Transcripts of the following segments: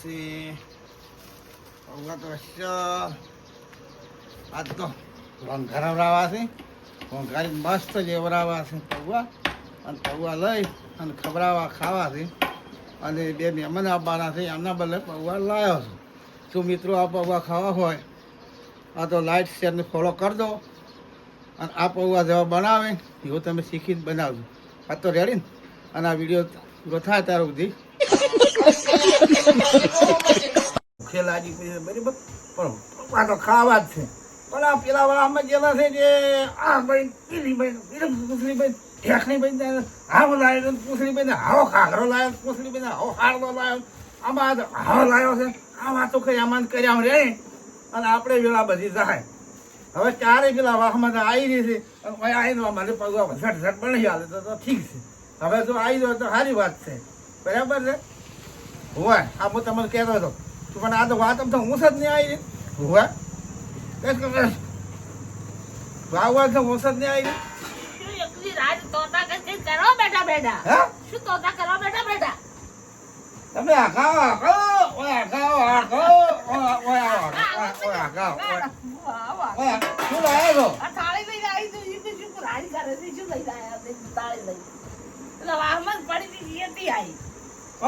પછી પૌવા તો હશે આજ તો ઘરવરાવા છે ઘોંઘારી મસ્ત જેવરાવા છે પૌવા અને પૌવા લઈ અને ખવડાવવા ખાવા છે અને બે મહેમાન આવવાના છે એમના બદલે પૌવા લાવ્યો છું શું મિત્રો આ પૌવા ખાવા હોય આ તો લાઈટ શેરને ફોલો કરી દો અને આ પૌવા જેવા બનાવે એવું તમે શીખી જ બનાવજો આ તો રેડી ને અને આ વિડીયો પૂરો થાય ત્યાર સુધી ખેલાજી બરાબર પણ આ તો ખાવા જ છે પણ આ પેલા વાળામાં જેલા છે જે આ ભાઈ પીલી ભાઈ પૂછડી ભાઈ ઢેકણી ભાઈ હાવ લાવ્યો પૂછડી ભાઈ હાવ ખાખરો લાવ્યો પૂછડી ભાઈ હાવ હારલો લાવ્યો આમાં હાવ લાવ્યો છે આ વાતો કઈ આમાં કર્યા રે અને આપણે પેલા બધી જાય હવે ચારે પેલા વાહમાં આવી રહી છે અને આવી દો મારે પગવા ઝટ ઝટ બની હાલે તો ઠીક છે હવે જો આવી દો તો સારી વાત છે બરાબર છે હોય આ હું તમને કહેતો હતો પણ આ તો વાત તો હું જ નહીં આવી હોય વાવ તો હું જ નહીં આવી તમે શું લાવ્યો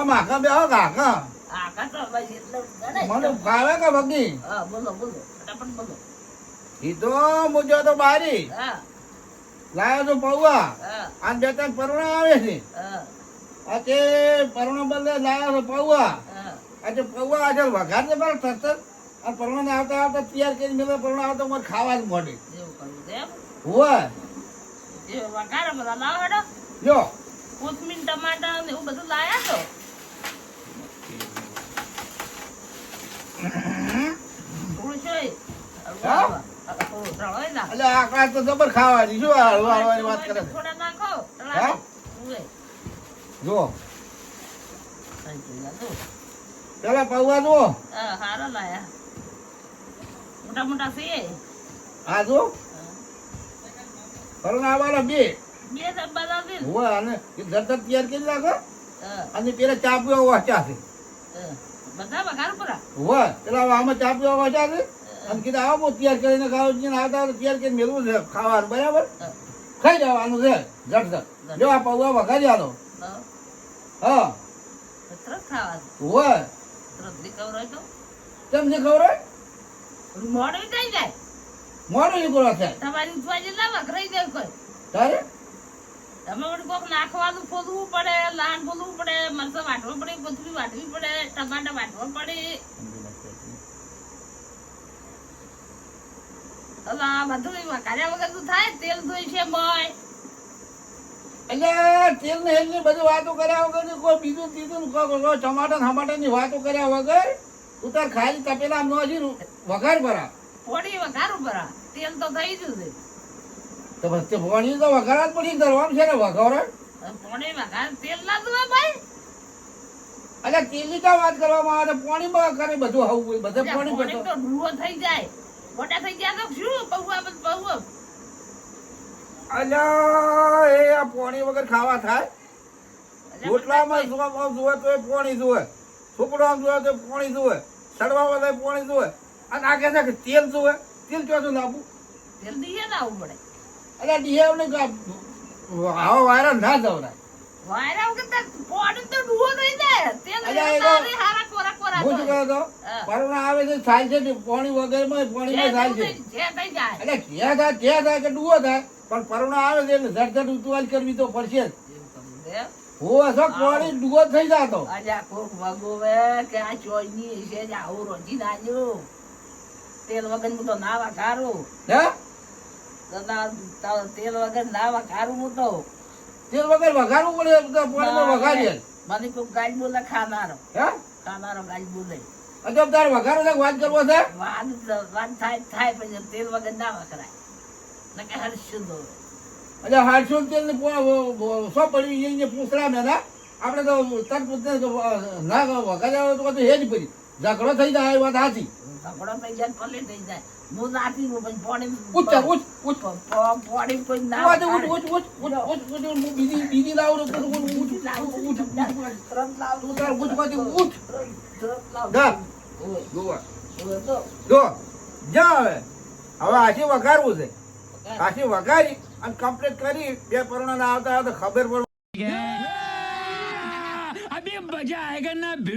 માખા બે કાકા મને ભાવે કે બગી સીધો મુજો તો બારી લાયો તો પૌવા અને બે ત્રણ પરુણા આવે છે આ તે પરુણા બદલે લાયો તો પૌવા આજે પૌવા આજે વઘાર ને બરાબર તરત અને પરુણા આવતા આવતા તૈયાર કરી મેળવે પરુણા આવતા મારે ખાવા જ મળે હોય જો કોથમીર ટમાટર ને એવું બધું લાયા તો આકાશ તો જબર ખાવાની શું હળવાની વાત કરે થોડા નાખો જો પેલા પૌવા જુઓ હારા લાયા મોટા મોટા છે હા જો કરુણા આવવાના બે હોય અને જરદર તૈયાર કરી નાખો અને પેલા ચા પીવા વાંચ્યા છે બધા વઘાર પર હોય પેલા આમાં ચા પીવા વાંચ્યા છે અને કીધું આવો તૈયાર કરીને ખાવ આવતા તૈયાર કરીને મેળવું છે ખાવાનું બરાબર ખાઈ જવાનું છે જટ જો આ પૌવા વઘારી આલો હા હોય કેમ નહીં ખબર મોડું થઈ જાય મોડું નીકળો છે તમારી ફોજી ના વઘરાઈ જાય કોઈ તારે તમે વળી કોક નાખવાનું ફોદવું પડે લાણ ફોદવું પડે મરચાં વાટવું પડે કોથળી વાટવી પડે ટમાટર વાટવા પડે બધું વઘાર્યા વગર તો થાય તેલ ધોઈ છે મોય એટલે તેલ ને હેલ ની બધી વાતો કર્યા વગર કોઈ બીજું ત્રીજું ટમાટર ટમાટર ની વાતો કર્યા વગર તું તાર ખાલી તપેલા નો હજી વઘાર ભરા પોડી વઘારું ભરા તેલ તો થઈ ગયું છે તો વચ્ચે પોણી તો વઘાર જ પડી ધરવાનું છે ને વઘાર પોણી વઘાર તેલ ના દુવા ભાઈ અલ્યા તેલ ની કા વાત કરવામાં આવે પોણી માં કરે બધું આવું બધે પોણી તો ડૂવો થઈ જાય મોટા થઈ ગયા તો શું પૌવા અલ્યા એ આ પોણી વગર ખાવા થાય રોટલામાં જુએ તો એ પોણી જુએ છોકરામાં જુએ તો પોણી જુએ સડવા વાળા પોણી જુએ અને આ કે છે કે તેલ જુએ તેલ ચોથું લાવવું તેલ દીએ લાવવું પડે અલ્યા ડીએવ ને આવો વાયરા ના જવરાય વાયરા વગર પોણી તો ડૂવો થઈ જાય તેલ હારા કોરા કોરા હું શું કહો તો પરુણા આવે છે થાય છે પોણી વગર માં પોણી માં થાય છે જે થઈ જાય એટલે જે થાય કે ડૂવો થાય પણ પરુણા આવે છે એટલે ઝટ ઉતવાલ કરવી તો પડશે જ હોવા છો પોણી ડૂવો થઈ જાતો અલ્યા કોક વગોવે કે આ ચોઈની છે જ આવું રોજી નાજો તેલ વગર હું તો ના વઘારું હે તેલ વગર ના વઘારું હું તો તેલ વગર વઘારવું પડે તો પોણીમાં વઘારીએ મને કોઈ ગાય બોલે ખાનારો હે ખાનારો ગાય બોલે અજબ તાર વઘારો છે વાત કરવો છે વાત થાય પછી તેલ વગર ના વઘરાય નકે હરશું દો એટલે હાડસો તેલ ને સો પડી પૂછડા ને આપણે તો તરત ના વઘાર્યા તો હે જ પડી ઝઘડો થઈ જાય એ વાત સાચી ઝઘડો થઈ જાય પલે થઈ જાય હું નાતી હું પછી પોણી ઉઠ ચાલ, ઉઠ, ઉઠ. પોણી કોઈ ના ઉઠ, ઉઠ, ઉઠ, ઉઠ, ઉઠ, ઉઠ, ઉઠ, હું બીજી લાવું છું. ઉઠ, ઉઠ, ઉઠ, ઉઠ, ઉઠ. તરત લાવ તું તાર ઉઠ માંથી ઉઠ. તરત લાવ જા. ઓય જોવા. ઓય તો જો જા હવે આશી વઘારવું છે. આશી વઘારી અને કમ્પ્લીટ કરી 2 પરોણા આવતા ખબર પડે. अभी मजा आएगा ना भिड़ो